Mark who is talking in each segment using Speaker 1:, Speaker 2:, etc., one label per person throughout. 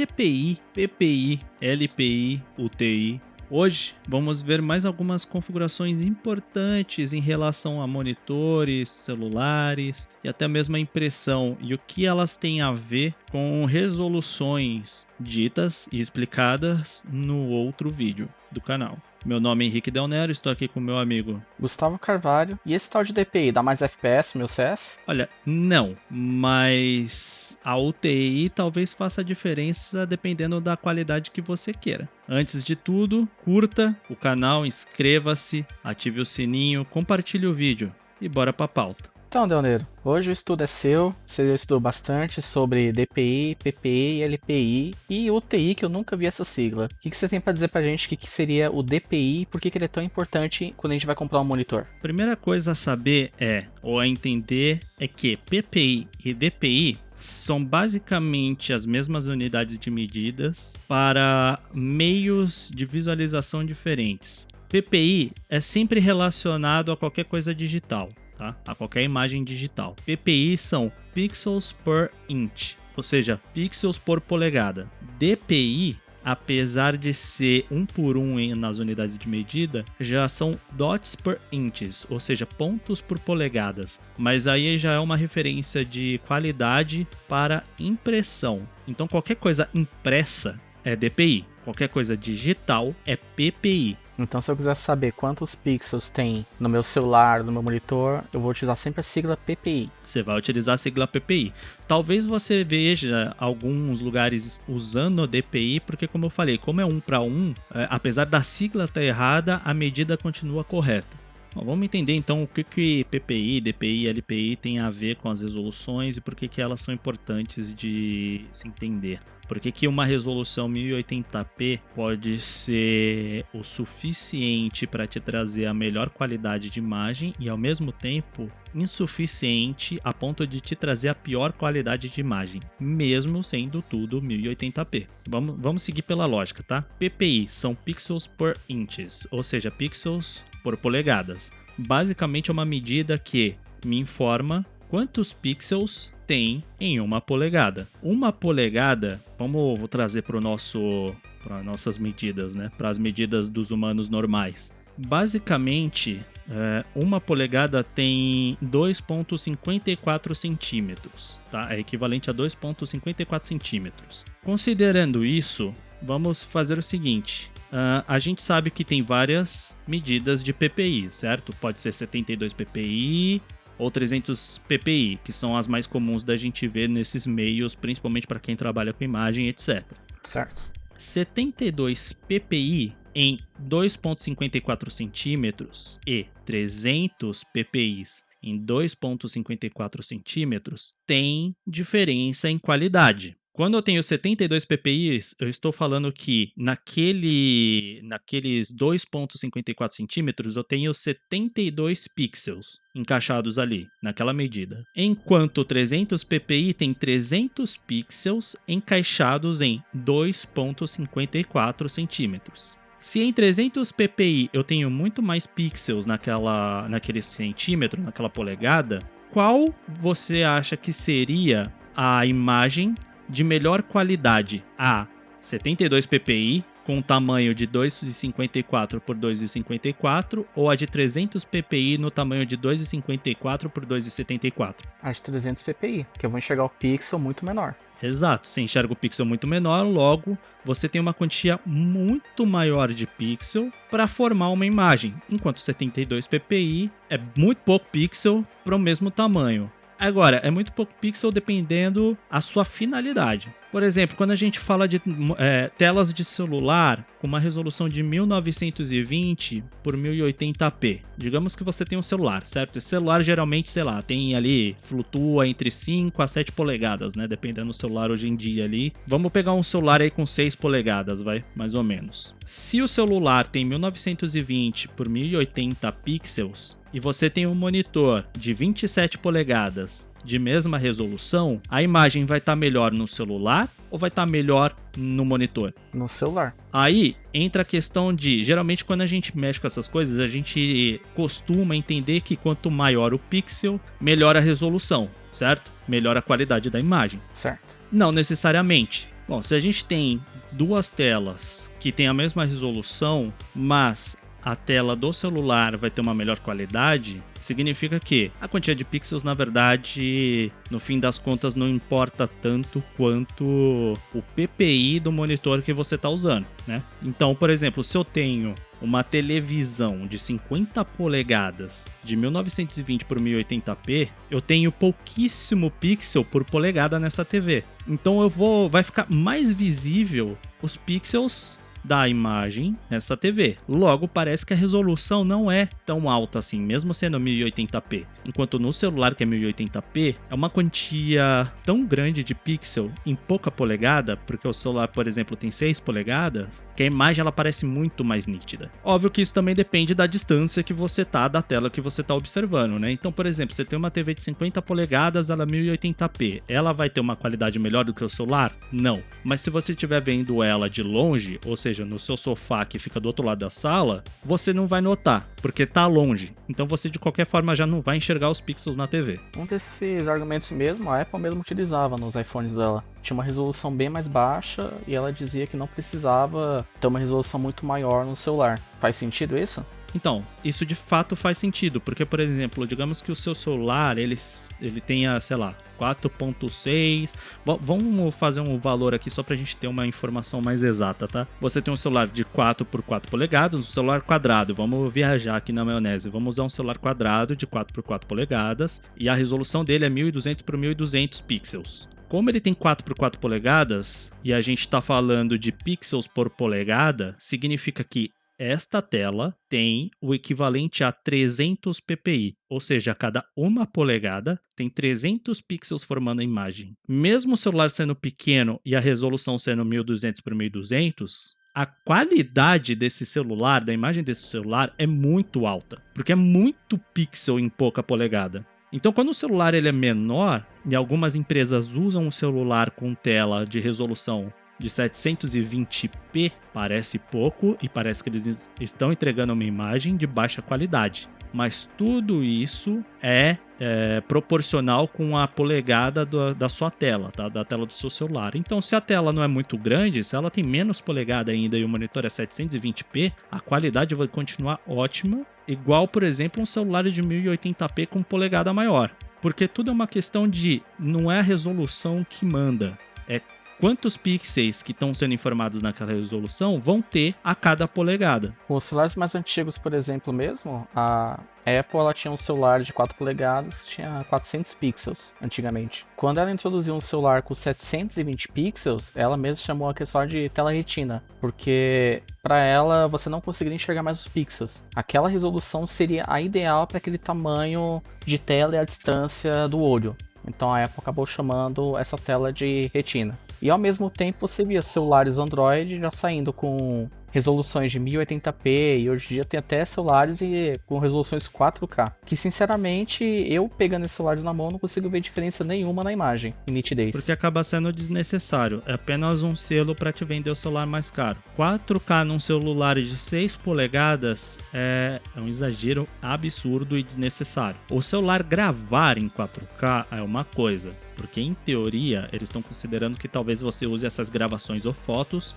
Speaker 1: DPI, PPI, LPI, UTI. Hoje vamos ver mais algumas configurações importantes em relação a monitores, celulares e até mesmo a impressão e o que elas têm a ver com resoluções ditas e explicadas no outro vídeo do canal. Meu nome é Henrique Del Nero, estou aqui com meu amigo
Speaker 2: Gustavo Carvalho. E esse tal de DPI dá mais FPS, meu CS?
Speaker 1: Olha, não, mas a UTI talvez faça diferença dependendo da qualidade que você queira. Antes de tudo, curta o canal, inscreva-se, ative o sininho, compartilhe o vídeo e bora pra pauta.
Speaker 2: Então, Delneiro, hoje o estudo é seu. Você estudou bastante sobre DPI, PPI, LPI e UTI, que eu nunca vi essa sigla. O que você tem para dizer pra gente o que seria o DPI e por que ele é tão importante quando a gente vai comprar um monitor?
Speaker 1: Primeira coisa a saber ou a entender, é que PPI e DPI são basicamente as mesmas unidades de medidas para meios de visualização diferentes. PPI é sempre relacionado a qualquer coisa digital. A qualquer imagem digital. PPI são pixels per inch, ou seja, pixels por polegada. DPI, apesar de ser 1 por 1 nas unidades de medida, já são dots per inches, ou seja, pontos por polegadas. Mas aí já é uma referência de qualidade para impressão. Então qualquer coisa impressa é DPI, qualquer coisa digital é PPI.
Speaker 2: Então, se eu quiser saber quantos pixels tem no meu celular, no meu monitor, eu vou utilizar sempre a sigla PPI.
Speaker 1: Você vai utilizar a sigla PPI. Talvez você veja alguns lugares usando o DPI, porque como eu falei, como é 1 para 1, apesar da sigla estar errada, a medida continua correta. Bom, vamos entender então o que PPI, DPI e LPI tem a ver com as resoluções e por que elas são importantes de se entender. Por que uma resolução 1080p pode ser o suficiente para te trazer a melhor qualidade de imagem e ao mesmo tempo insuficiente a ponto de te trazer a pior qualidade de imagem, mesmo sendo tudo 1080p. Vamos seguir pela lógica, tá? PPI são pixels per inches, ou seja, pixels por polegadas. Basicamente é uma medida que me informa quantos pixels tem em uma polegada. Uma polegada, vamos trazer para nossas medidas, né? Para as medidas dos humanos normais. Basicamente, uma polegada tem 2,54 centímetros, tá? É equivalente a 2,54 centímetros. Considerando isso, vamos fazer o seguinte. A gente sabe que tem várias medidas de PPI, certo? Pode ser 72 PPI ou 300 PPI, que são as mais comuns da gente ver nesses meios, principalmente para quem trabalha com imagem, etc.
Speaker 2: Certo.
Speaker 1: 72 PPI em 2,54 centímetros e 300 PPI em 2,54 centímetros tem diferença em qualidade. Quando eu tenho 72 PPI, eu estou falando que naqueles 2,54 centímetros eu tenho 72 pixels encaixados ali, naquela medida. Enquanto 300 PPI tem 300 pixels encaixados em 2,54 centímetros. Se em 300 PPI eu tenho muito mais pixels naquele centímetro, naquela polegada, qual você acha que seria a imagem de melhor qualidade? A 72 PPI com tamanho de 2,54 por 2,54 ou a de 300 PPI no tamanho de 2,54 por 2,74?
Speaker 2: A de 300 PPI, que eu vou enxergar o pixel muito menor.
Speaker 1: Exato, você enxerga o pixel muito menor, logo você tem uma quantia muito maior de pixel para formar uma imagem, enquanto 72 PPI é muito pouco pixel para o mesmo tamanho. Agora, é muito pouco pixel dependendo a sua finalidade. Por exemplo, quando a gente fala de telas de celular com uma resolução de 1920 por 1080p, digamos que você tem um celular, certo? Esse celular geralmente, sei lá, tem ali, flutua entre 5 a 7 polegadas, né? Dependendo do celular hoje em dia ali. Vamos pegar um celular aí com 6 polegadas, vai? Mais ou menos. Se o celular tem 1920 por 1080 pixels, e você tem um monitor de 27 polegadas de mesma resolução, a imagem vai estar melhor no celular ou vai estar melhor no monitor?
Speaker 2: No celular.
Speaker 1: Aí entra a questão de, geralmente quando a gente mexe com essas coisas, a gente costuma entender que quanto maior o pixel, melhor a resolução, certo? Melhor a qualidade da imagem.
Speaker 2: Certo.
Speaker 1: Não necessariamente. Bom, se a gente tem duas telas que têm a mesma resolução, mas a tela do celular vai ter uma melhor qualidade, significa que a quantidade de pixels, na verdade, no fim das contas, não importa tanto quanto o PPI do monitor que você está usando, né? Então, por exemplo, se eu tenho uma televisão de 50 polegadas de 1920 por 1080p, eu tenho pouquíssimo pixel por polegada nessa TV. Então vai ficar mais visível os pixels da imagem nessa TV. Logo, parece que a resolução não é tão alta assim, mesmo sendo 1080p. Enquanto no celular, que é 1080p, é uma quantia tão grande de pixel em pouca polegada, porque o celular, por exemplo, tem 6 polegadas, que a imagem ela parece muito mais nítida. Óbvio que isso também depende da distância que você tá da tela que você tá observando, né? Então, por exemplo, você tem uma TV de 50 polegadas, ela é 1080p. Ela vai ter uma qualidade melhor do que o celular? Não. Mas se você estiver vendo ela de longe, ou seja, no seu sofá que fica do outro lado da sala, você não vai notar, porque tá longe. Então você de qualquer forma já não vai enxergar os pixels na TV.
Speaker 2: Um desses argumentos mesmo, a Apple mesmo utilizava nos iPhones dela. Tinha uma resolução bem mais baixa e ela dizia que não precisava ter uma resolução muito maior no celular. Faz sentido isso?
Speaker 1: Então, isso de fato faz sentido, porque, por exemplo, digamos que o seu celular, ele tenha, sei lá, 4.6, vamos fazer um valor aqui só pra gente ter uma informação mais exata, tá? Você tem um celular de 4 por 4 polegadas, um celular quadrado, vamos viajar aqui na maionese, vamos usar um celular quadrado de 4 por 4 polegadas, e a resolução dele é 1200 por 1200 pixels. Como ele tem 4 por 4 polegadas, e a gente está falando de pixels por polegada, significa que esta tela tem o equivalente a 300 ppi, ou seja, a cada uma polegada tem 300 pixels formando a imagem. Mesmo o celular sendo pequeno e a resolução sendo 1200 por 1200, a qualidade desse celular, da imagem desse celular, é muito alta, porque é muito pixel em pouca polegada. Então, quando o celular ele é menor, e algumas empresas usam o celular com tela de resolução de 720p, parece pouco e parece que eles estão entregando uma imagem de baixa qualidade. Mas tudo isso é proporcional com a polegada da sua tela, tá? Da tela do seu celular. Então, se a tela não é muito grande, se ela tem menos polegada ainda e o monitor é 720p, a qualidade vai continuar ótima, igual, por exemplo, um celular de 1080p com polegada maior. Porque tudo é uma questão de, não é a resolução que manda, é quantos pixels que estão sendo informados naquela resolução vão ter a cada polegada.
Speaker 2: Os celulares mais antigos, por exemplo, mesmo, a Apple ela tinha um celular de 4 polegadas, tinha 400 pixels antigamente. Quando ela introduziu um celular com 720 pixels, ela mesma chamou a questão de tela retina, porque para ela você não conseguiria enxergar mais os pixels. Aquela resolução seria a ideal para aquele tamanho de tela e a distância do olho. Então a Apple acabou chamando essa tela de retina. E ao mesmo tempo você via celulares Android já saindo com resoluções de 1080p e hoje em dia tem até celulares com resoluções 4K. Que sinceramente, eu pegando esses celulares na mão não consigo ver diferença nenhuma na imagem e nitidez.
Speaker 1: Porque acaba sendo desnecessário. É apenas um selo para te vender o celular mais caro. 4K num celular de 6 polegadas é um exagero absurdo e desnecessário. O celular gravar em 4K é uma coisa, porque em teoria eles estão considerando que talvez você use essas gravações ou fotos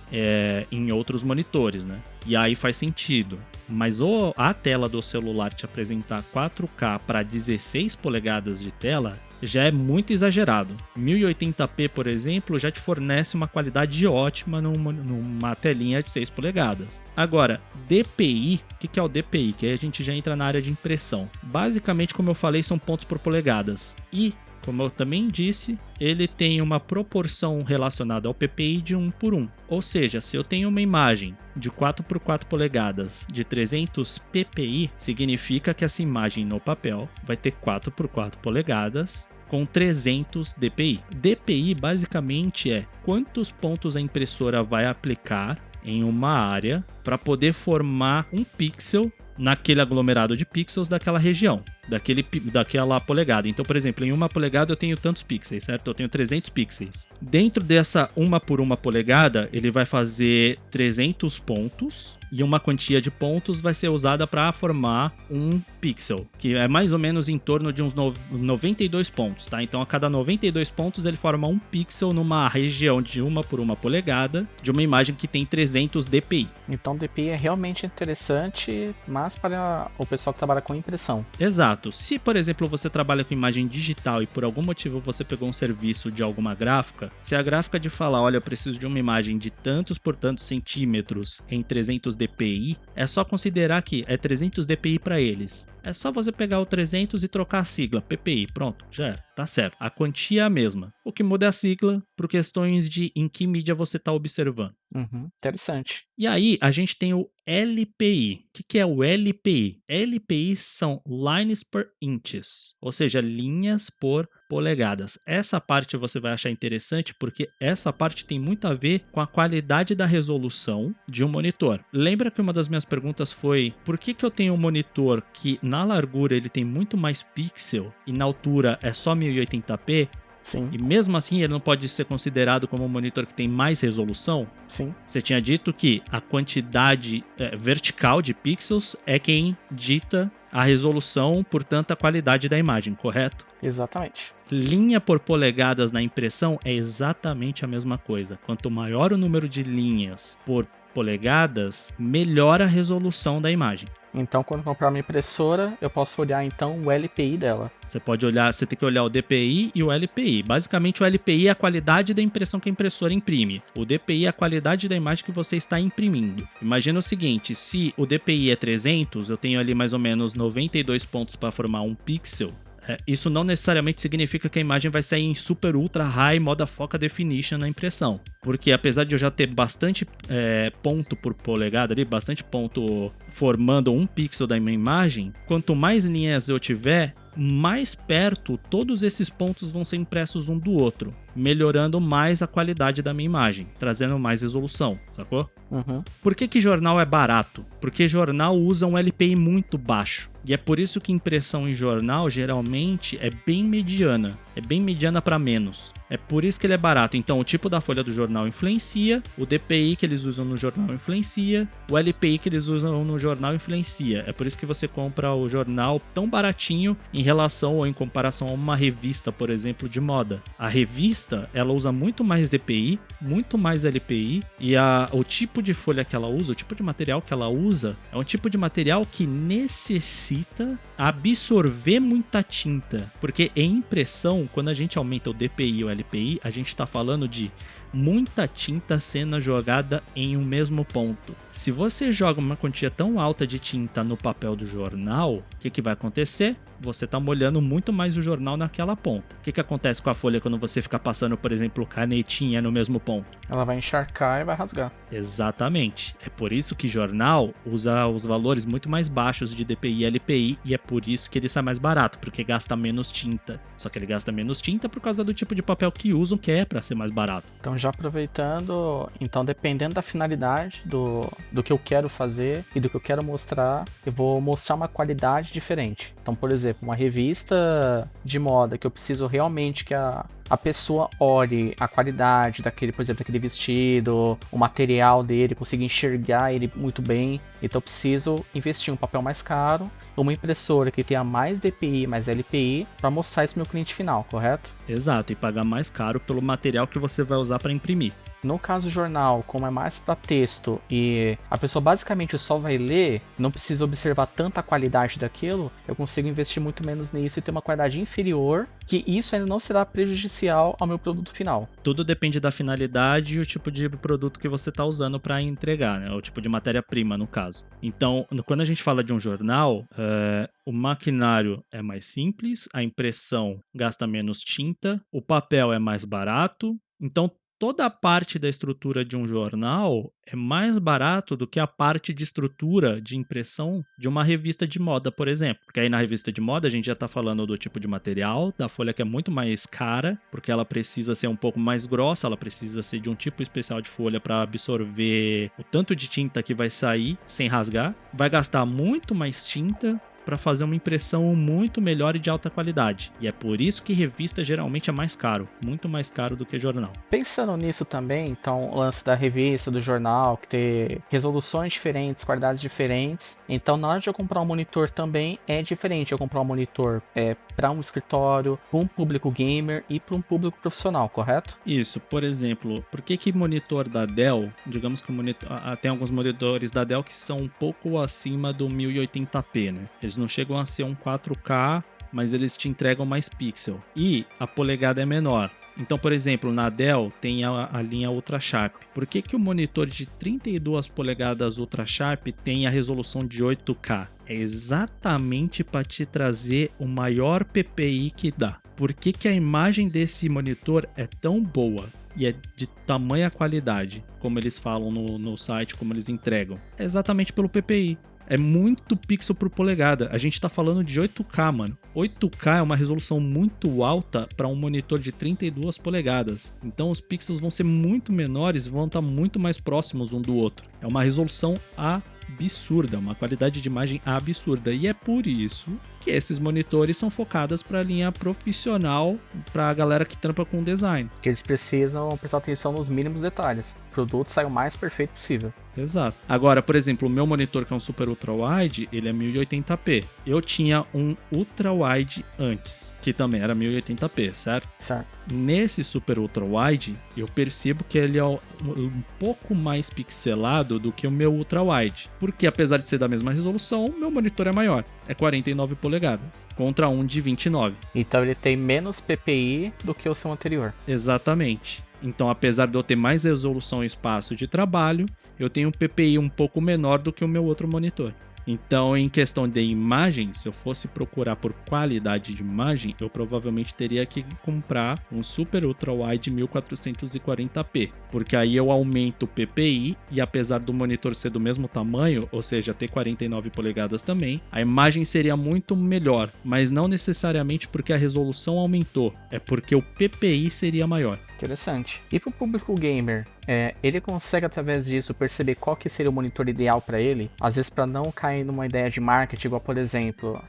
Speaker 1: em outros monitores, né? E aí faz sentido. Mas ou a tela do celular te apresentar 4K para 16 polegadas de tela já é muito exagerado. 1080p, por exemplo, já te fornece uma qualidade ótima numa telinha de 6 polegadas. Agora, DPI, o que é o DPI? Que aí a gente já entra na área de impressão. Basicamente, como eu falei, são pontos por polegadas. E como eu também disse, ele tem uma proporção relacionada ao PPI de 1 por 1. Ou seja, se eu tenho uma imagem de 4 por 4 polegadas de 300 ppi, significa que essa imagem no papel vai ter 4 por 4 polegadas com 300 dpi. DPI basicamente é quantos pontos a impressora vai aplicar em uma área para poder formar um pixel naquele aglomerado de pixels daquela região, daquela polegada. Então, por exemplo, em 1 polegada eu tenho tantos pixels, certo? Eu tenho 300 pixels. Dentro dessa 1 por 1 polegada, ele vai fazer 300 pontos e uma quantia de pontos vai ser usada para formar um pixel, que é mais ou menos em torno de uns 92 pontos, tá? Então a cada 92 pontos ele forma um pixel numa região de 1 por 1 polegada de uma imagem que tem 300 dpi.
Speaker 2: Então DPI é realmente interessante, mas para o pessoal que trabalha com impressão.
Speaker 1: Exato. Se, por exemplo, você trabalha com imagem digital e por algum motivo você pegou um serviço de alguma gráfica, se a gráfica de falar, olha, eu preciso de uma imagem de tantos por tantos centímetros em 300 dpi, é só considerar que é 300 dpi para eles. É só você pegar o 300 e trocar a sigla, PPI, pronto, já era, tá certo. A quantia é a mesma. O que muda é a sigla por questões de em que mídia você está observando.
Speaker 2: Interessante.
Speaker 1: E aí, a gente tem o LPI. O que é o LPI? LPI são lines per inches, ou seja, linhas por polegadas. Essa parte você vai achar interessante porque essa parte tem muito a ver com a qualidade da resolução de um monitor. Lembra que uma das minhas perguntas foi por que eu tenho um monitor que na largura ele tem muito mais pixel e na altura é só 1080p?
Speaker 2: Sim.
Speaker 1: E mesmo assim ele não pode ser considerado como um monitor que tem mais resolução?
Speaker 2: Sim.
Speaker 1: Você tinha dito que a quantidade vertical de pixels é quem dita a resolução, portanto a qualidade da imagem, correto?
Speaker 2: Exatamente.
Speaker 1: Linha por polegadas na impressão é exatamente a mesma coisa. Quanto maior o número de linhas por polegadas, melhor a resolução da imagem.
Speaker 2: Então, quando comprar uma impressora, eu posso olhar então o LPI dela.
Speaker 1: Você pode olhar, você tem que olhar o DPI e o LPI. Basicamente, o LPI é a qualidade da impressão que a impressora imprime. O DPI é a qualidade da imagem que você está imprimindo. Imagina o seguinte, se o DPI é 300, eu tenho ali mais ou menos 92 pontos para formar um pixel. Isso não necessariamente significa que a imagem vai sair em super ultra high motherfucker definition na impressão, porque apesar de eu já ter bastante ponto por polegada ali, bastante ponto formando um pixel da minha imagem, quanto mais linhas eu tiver, mais perto todos esses pontos vão ser impressos um do outro, melhorando mais a qualidade da minha imagem, trazendo mais resolução, sacou? Por que jornal é barato? Porque jornal usa um LPI muito baixo. E é por isso que impressão em jornal geralmente é bem mediana. É bem mediana para menos. É por isso que ele é barato. Então o tipo da folha do jornal influencia, o DPI que eles usam no jornal influencia, o LPI que eles usam no jornal influencia. É por isso que você compra o jornal tão baratinho em relação ou em comparação a uma revista, por exemplo, de moda. A revista, ela usa muito mais DPI, muito mais LPI, e o tipo de folha que ela usa, o tipo de material que ela usa, é um tipo de material que necessita absorver muita tinta, porque em impressão, quando a gente aumenta o DPI e o LPI, a gente está falando de muita tinta sendo jogada em um mesmo ponto. Se você joga uma quantia tão alta de tinta no papel do jornal, o que vai acontecer? Você está molhando muito mais o jornal naquela ponta. O que acontece com a folha quando você fica passando, por exemplo, canetinha no mesmo ponto?
Speaker 2: Ela vai encharcar e vai rasgar.
Speaker 1: Exatamente. É por isso que jornal usa os valores muito mais baixos de DPI e LPI, e é por isso que ele sai mais barato, porque gasta menos tinta. Só que ele gasta menos tinta por causa do tipo de papel que usam, que é para ser mais barato.
Speaker 2: Então, já aproveitando, então dependendo da finalidade do que eu quero fazer e do que eu quero mostrar, eu vou mostrar uma qualidade diferente. Então, por exemplo, uma revista de moda que eu preciso realmente que a pessoa olhe a qualidade daquele, por exemplo, daquele vestido, o material dele, consiga enxergar ele muito bem. Então eu preciso investir em um papel mais caro, uma impressora que tenha mais DPI, mais LPI, para mostrar isso pro meu cliente final, correto?
Speaker 1: Exato, e pagar mais caro pelo material que você vai usar para imprimir.
Speaker 2: No caso do jornal, como é mais para texto e a pessoa basicamente só vai ler, não precisa observar tanta qualidade daquilo, eu consigo investir muito menos nisso e ter uma qualidade inferior, que isso ainda não será prejudicial ao meu produto final.
Speaker 1: Tudo depende da finalidade e o tipo de produto que você está usando para entregar, né? O tipo de matéria-prima, no caso. Então, quando a gente fala de um jornal, o maquinário é mais simples, a impressão gasta menos tinta, o papel é mais barato, então toda a parte da estrutura de um jornal é mais barato do que a parte de estrutura de impressão de uma revista de moda, por exemplo. Porque aí na revista de moda a gente já está falando do tipo de material, da folha que é muito mais cara, porque ela precisa ser um pouco mais grossa, ela precisa ser de um tipo especial de folha para absorver o tanto de tinta que vai sair sem rasgar. Vai gastar muito mais tinta. para fazer uma impressão muito melhor e de alta qualidade. E é por isso que revista geralmente é mais caro, muito mais caro do que jornal.
Speaker 2: Pensando nisso também, então, o lance da revista, do jornal, que ter resoluções diferentes, qualidades diferentes. Então, na hora de eu comprar um monitor também é diferente. Eu comprar um monitor para um escritório, para um público gamer e para um público profissional, correto?
Speaker 1: Isso, por exemplo, por que monitor da Dell, digamos que tem alguns monitores da Dell que são um pouco acima do 1080p, né? Eles não chegam a ser um 4K, mas eles te entregam mais pixel. E a polegada é menor. Então, por exemplo, na Dell tem a linha Ultra Sharp. Por que o monitor de 32 polegadas Ultra Sharp tem a resolução de 8K? É exatamente para te trazer o maior PPI que dá. Por que a imagem desse monitor é tão boa e é de tamanha qualidade, como eles falam no site, como eles entregam? É exatamente pelo PPI. É muito pixel por polegada. A gente tá falando de 8K, mano. 8K é uma resolução muito alta para um monitor de 32 polegadas. Então os pixels vão ser muito menores e vão estar muito mais próximos um do outro. É uma resolução absurda, uma qualidade de imagem absurda. E é por isso que esses monitores são focados para a linha profissional, para a galera que trampa com design.
Speaker 2: Que eles precisam prestar atenção nos mínimos detalhes. O produto sai o mais perfeito possível.
Speaker 1: Exato. Agora, por exemplo, o meu monitor, que é um Super Ultra Wide, ele é 1080p. Eu tinha um Ultra Wide antes, que também era 1080p, certo?
Speaker 2: Certo.
Speaker 1: Nesse Super Ultra Wide, eu percebo que ele é um pouco mais pixelado do que o meu Ultra Wide. Porque apesar de ser da mesma resolução, meu monitor é maior. É 49 polegadas, contra um de 29.
Speaker 2: Então ele tem menos PPI do que o seu anterior.
Speaker 1: Exatamente. Então, apesar de eu ter mais resolução e espaço de trabalho, eu tenho um PPI um pouco menor do que o meu outro monitor. Então, em questão de imagem, se eu fosse procurar por qualidade de imagem, eu provavelmente teria que comprar um Super Ultra Wide 1440p, porque aí eu aumento o PPI e apesar do monitor ser do mesmo tamanho, ou seja, ter 49 polegadas também, a imagem seria muito melhor, mas não necessariamente porque a resolução aumentou, é porque o PPI seria maior.
Speaker 2: Interessante. E para o público gamer, ele consegue através disso perceber qual que seria o monitor ideal para ele? Às vezes para não cair numa ideia de marketing, igual por exemplo,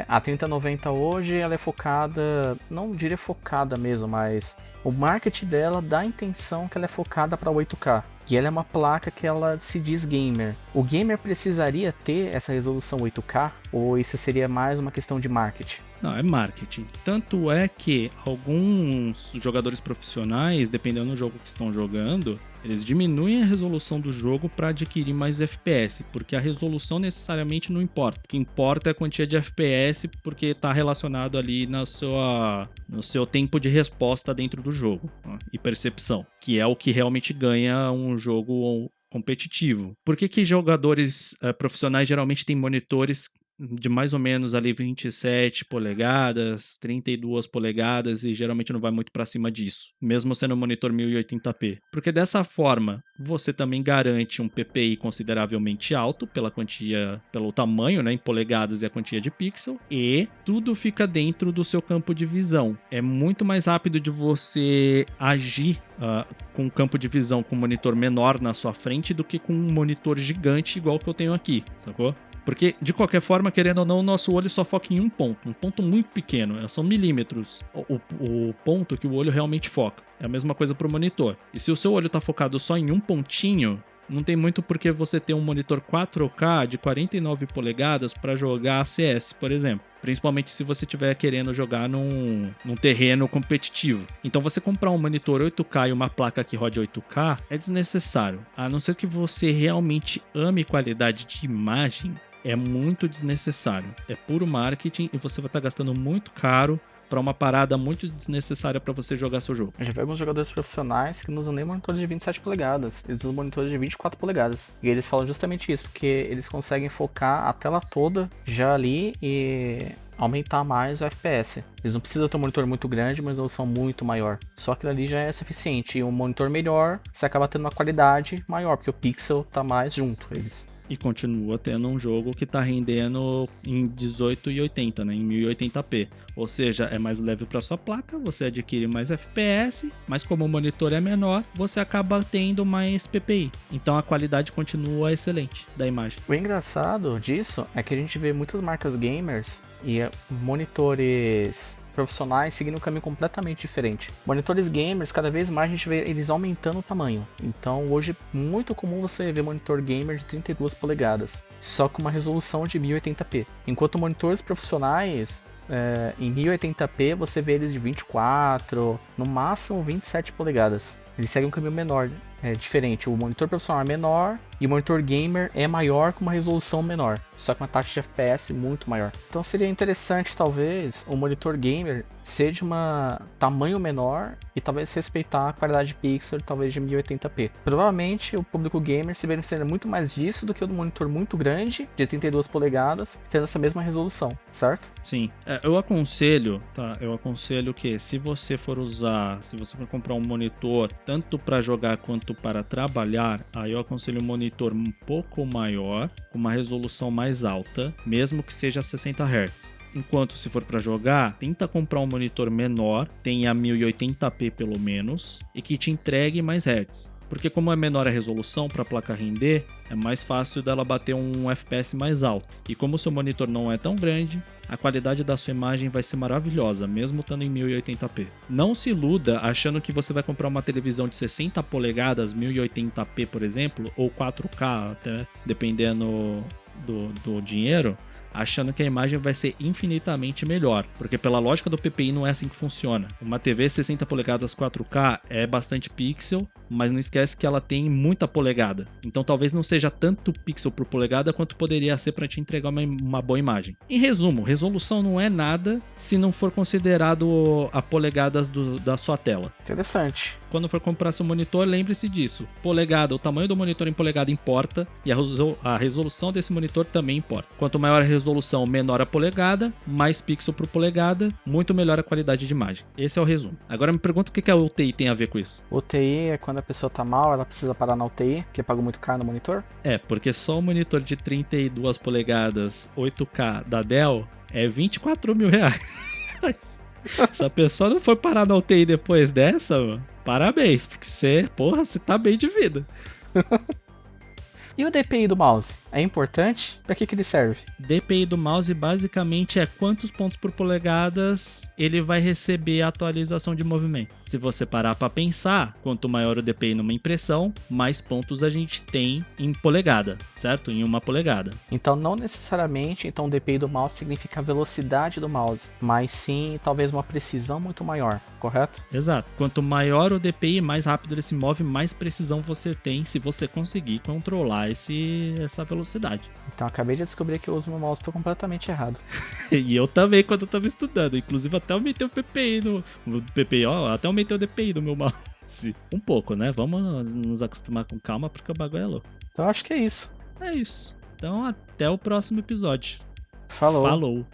Speaker 2: a 3090 hoje ela é focada, não diria focada mesmo, mas o marketing dela dá a intenção que ela é focada para 8K. E ela é uma placa que ela se diz gamer. O gamer precisaria ter essa resolução 8K? Ou isso seria mais uma questão de marketing?
Speaker 1: Não, é marketing. Tanto é que alguns jogadores profissionais, dependendo do jogo que estão jogando, eles diminuem a resolução do jogo para adquirir mais FPS, porque a resolução necessariamente não importa. O que importa é a quantia de FPS, porque está relacionado ali no seu tempo de resposta dentro do jogo, né? E percepção, que é o que realmente ganha um jogo competitivo. Por que jogadores profissionais geralmente têm monitores de mais ou menos ali 27 polegadas, 32 polegadas e geralmente não vai muito para cima disso, mesmo sendo um monitor 1080p? Porque dessa forma você também garante um PPI consideravelmente alto pelo tamanho, né, em polegadas e a quantia de pixel, e tudo fica dentro do seu campo de visão. É muito mais rápido de você agir com um campo de visão com um monitor menor na sua frente do que com um monitor gigante igual que eu tenho aqui, sacou? Porque, de qualquer forma, querendo ou não, o nosso olho só foca em um ponto muito pequeno, são milímetros o ponto que o olho realmente foca. É a mesma coisa para o monitor. E se o seu olho está focado só em um pontinho, não tem muito por que você ter um monitor 4K de 49 polegadas para jogar CS, por exemplo. Principalmente se você estiver querendo jogar num terreno competitivo. Então você comprar um monitor 8K e uma placa que rode 8K é desnecessário. A não ser que você realmente ame qualidade de imagem, é muito desnecessário. É puro marketing e você vai estar gastando muito caro para uma parada muito desnecessária para você jogar seu jogo.
Speaker 2: Eu já vi alguns jogadores profissionais que não usam nem monitores de 27 polegadas, eles usam monitores de 24 polegadas. E eles falam justamente isso, porque eles conseguem focar a tela toda já ali e aumentar mais o FPS. Eles não precisam ter um monitor muito grande, mas resolução muito maior. Só que ali já é suficiente. E um monitor melhor, você acaba tendo uma qualidade maior, porque o pixel tá mais junto a eles.
Speaker 1: E continua tendo um jogo que tá rendendo em 1880, né? Em 1080p. Ou seja, é mais leve para sua placa, você adquire mais FPS, mas como o monitor é menor, você acaba tendo mais PPI. Então a qualidade continua excelente da imagem.
Speaker 2: O engraçado disso é que a gente vê muitas marcas gamers e monitores profissionais seguindo um caminho completamente diferente. Monitores gamers, cada vez mais a gente vê eles aumentando o tamanho. Então hoje é muito comum você ver monitor gamer de 32 polegadas, só com uma resolução de 1080p. Enquanto monitores profissionais, em 1080p você vê eles de 24, no máximo 27 polegadas. Eles seguem um caminho menor, diferente. O monitor profissional é menor e o monitor gamer é maior com uma resolução menor, só com uma taxa de FPS muito maior. Então seria interessante talvez o monitor gamer ser de um tamanho menor e talvez respeitar a qualidade de pixel talvez de 1080p. Provavelmente o público gamer se beneficiaria muito mais disso do que o do monitor muito grande de 32 polegadas tendo essa mesma resolução, certo?
Speaker 1: Sim, eu aconselho, tá? Eu aconselho que se você for comprar um monitor tanto para jogar quanto para trabalhar, aí eu aconselho um monitor um pouco maior, com uma resolução mais alta, mesmo que seja 60 Hz. Enquanto se for para jogar, tenta comprar um monitor menor, tenha 1080p pelo menos, e que te entregue mais hertz. Porque como é menor a resolução para a placa render, é mais fácil dela bater um FPS mais alto. E como o seu monitor não é tão grande, a qualidade da sua imagem vai ser maravilhosa, mesmo estando em 1080p. Não se iluda achando que você vai comprar uma televisão de 60 polegadas, 1080p por exemplo, ou 4K até, dependendo do dinheiro, achando que a imagem vai ser infinitamente melhor, porque pela lógica do PPI não é assim que funciona. Uma TV 60 polegadas 4K é bastante pixel, mas não esquece que ela tem muita polegada, então talvez não seja tanto pixel por polegada quanto poderia ser para te entregar uma boa imagem. Em resumo, resolução não é nada se não for considerado a polegadas da sua tela.
Speaker 2: Interessante.
Speaker 1: Quando for comprar seu monitor, lembre-se disso. Polegada, o tamanho do monitor em polegada importa e a resolução desse monitor também importa. Quanto maior a resolução, menor a polegada, mais pixel por polegada, muito melhor a qualidade de imagem. Esse é o resumo. Agora me pergunta o que a UTI tem a ver com isso.
Speaker 2: UTI é quando a pessoa tá mal, ela precisa parar na UTI, porque pagou muito caro no monitor?
Speaker 1: Porque só o monitor de 32 polegadas 8K da Dell é 24 mil reais. Se a pessoa não for parar na UTI depois dessa, mano, parabéns, porque você tá bem de vida.
Speaker 2: E o DPI do mouse? É importante? Pra que ele serve?
Speaker 1: DPI do mouse basicamente é quantos pontos por polegadas ele vai receber a atualização de movimento. Se você parar para pensar, quanto maior o DPI numa impressão, mais pontos a gente tem em polegada, certo? Em uma polegada.
Speaker 2: Então não necessariamente o DPI do mouse significa a velocidade do mouse, mas sim talvez uma precisão muito maior, correto?
Speaker 1: Exato. Quanto maior o DPI, mais rápido ele se move, mais precisão você tem se você conseguir controlar essa velocidade.
Speaker 2: Então acabei de descobrir que eu uso meu mouse completamente errado.
Speaker 1: E eu também quando eu tava estudando, inclusive até aumentei o PPI até aumentei o DPI do meu mouse. Um pouco, né? Vamos nos acostumar com calma porque o bagulho é louco.
Speaker 2: Então acho que é isso.
Speaker 1: É isso. Então até o próximo episódio.
Speaker 2: Falou.
Speaker 1: Falou.